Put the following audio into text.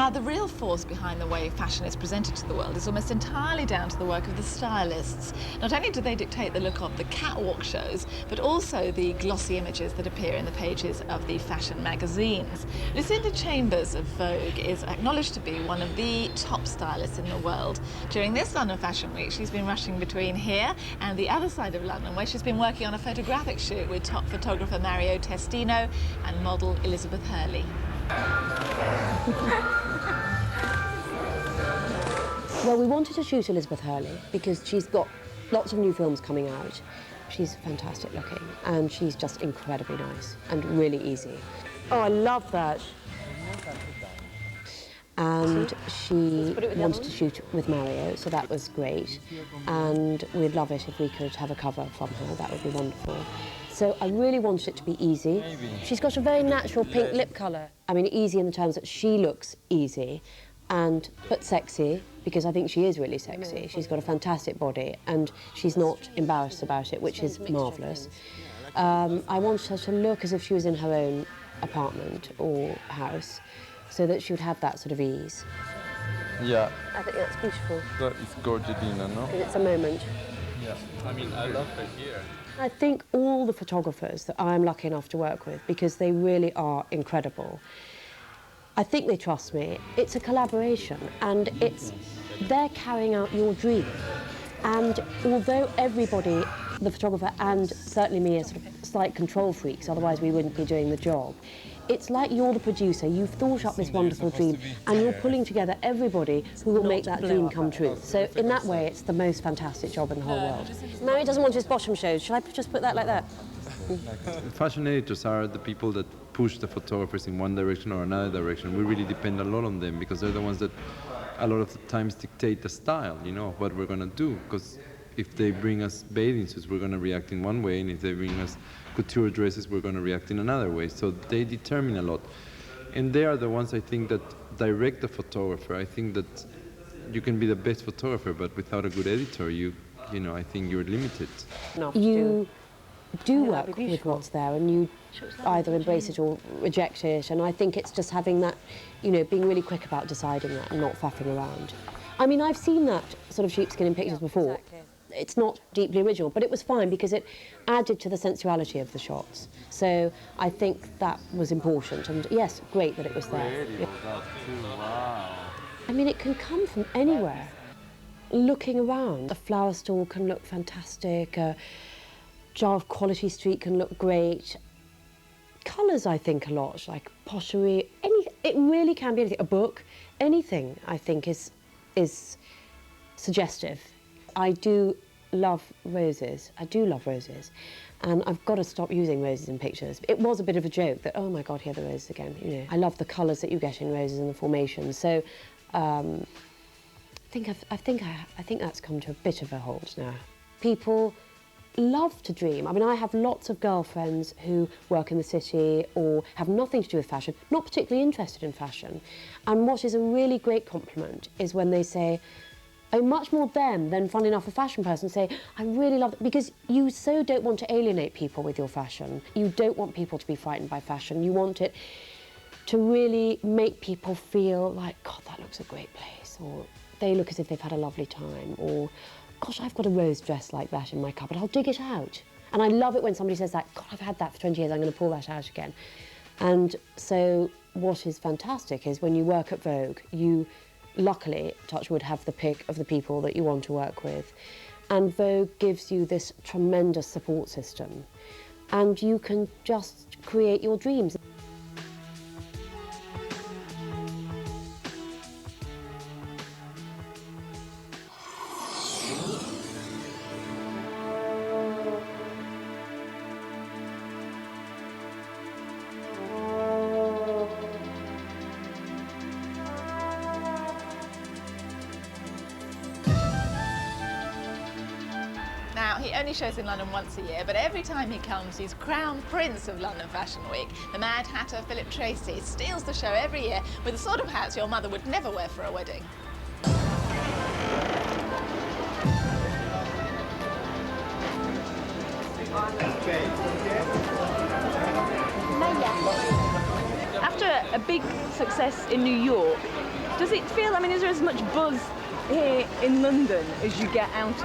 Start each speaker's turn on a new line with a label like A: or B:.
A: Now, the real force behind the way fashion is presented to the world is almost entirely down to the work of the stylists. Not only do they dictate the look of the catwalk shows, but also the glossy images that appear in the pages of the fashion magazines. Lucinda Chambers of Vogue is acknowledged to be one of the top stylists in the world. During this London Fashion Week, she's been rushing between here and the other side of London, where she's been working on a photographic shoot with top photographer Mario Testino and model Elizabeth Hurley.
B: Well, we wanted to shoot Elizabeth Hurley because she's got lots of new films coming out. She's fantastic looking and she's just incredibly nice and really easy. Oh, I love that. And she wanted to shoot with Mario, so that was great. And we'd love it if we could have a cover from her, that would be wonderful. So I really wanted it to be easy. She's got a very natural pink lip colour. I mean, easy in the terms that she looks easy, but sexy, because I think she is really sexy. She's got a fantastic body, and she's not embarrassed about it, which is marvellous. I wanted her to look as if she was in her own apartment or house, so that she would have that sort of ease.
C: Yeah.
B: I think that's beautiful.
C: That is gorgeous, no?
B: It's a moment.
C: Yeah. I mean, I love her here.
B: I think all the photographers that I'm lucky enough to work with, because they really are incredible, I think they trust me. It's a collaboration, and they're carrying out your dream. And although everybody, the photographer and certainly me, are sort of slight control freaks, otherwise we wouldn't be doing the job, it's like you're the producer, you've thought up this wonderful dream, and you're pulling together everybody who will make that dream come true. So in that way, it's the most fantastic job in the whole world. Mary doesn't want his bottom shows. Shall I just put that like that?
C: Fashion editors are the people that push the photographers in one direction or another direction. We really depend a lot on them because they're the ones that a lot of the times dictate the style, you know, what we're going to do. Because if they bring us bathing suits, we're going to react in one way, and if they bring us couture dresses, we're going to react in another way. So they determine a lot. And they are the ones, I think, that direct the photographer. I think that you can be the best photographer, but without a good editor, you know, I think you're limited.
B: You do work with what's there, and you either embrace it or reject it. And I think it's just having that, you know, being really quick about deciding that and not faffing around. I mean, I've seen that sort of sheepskin in pictures before. Exactly. It's not deeply original, but it was fine because it added to the sensuality of the shots. So I think that was important, and yes, great that it was there. Yeah.
C: Wow.
B: I mean, it can come from anywhere. Looking around, a flower stall can look fantastic, a jar of Quality Street can look great. Colours, I think, a lot, like pottery, it really can be anything. A book, anything, I think, is suggestive. I do love roses. I do love roses. And I've got to stop using roses in pictures. It was a bit of a joke that, oh my God, here are the roses again. You know, I love the colours that you get in roses and the formations. So I think that's come to a bit of a halt now. People love to dream. I mean, I have lots of girlfriends who work in the city or have nothing to do with fashion, not particularly interested in fashion. And what is a really great compliment is when they say, much more them than, funnily enough, a fashion person say, I really love it, because you so don't want to alienate people with your fashion. You don't want people to be frightened by fashion. You want it to really make people feel like, God, that looks a great place, or they look as if they've had a lovely time, or, gosh, I've got a rose dress like that in my cupboard, I'll dig it out. And I love it when somebody says that, God, I've had that for 20 years, I'm going to pull that out again. And so what is fantastic is when you work at Vogue, you luckily, touch wood, have the pick of the people that you want to work with. And Vogue gives you this tremendous support system. And you can just create your dreams.
A: Now, he only shows in London once a year, but every time he comes, he's crowned Prince of London Fashion Week. The Mad Hatter, Philip Tracy, steals the show every year with the sort of hats your mother would never wear for a wedding.
D: After a big success in New York, Does it feel, I mean, is there as much buzz here in London as you get out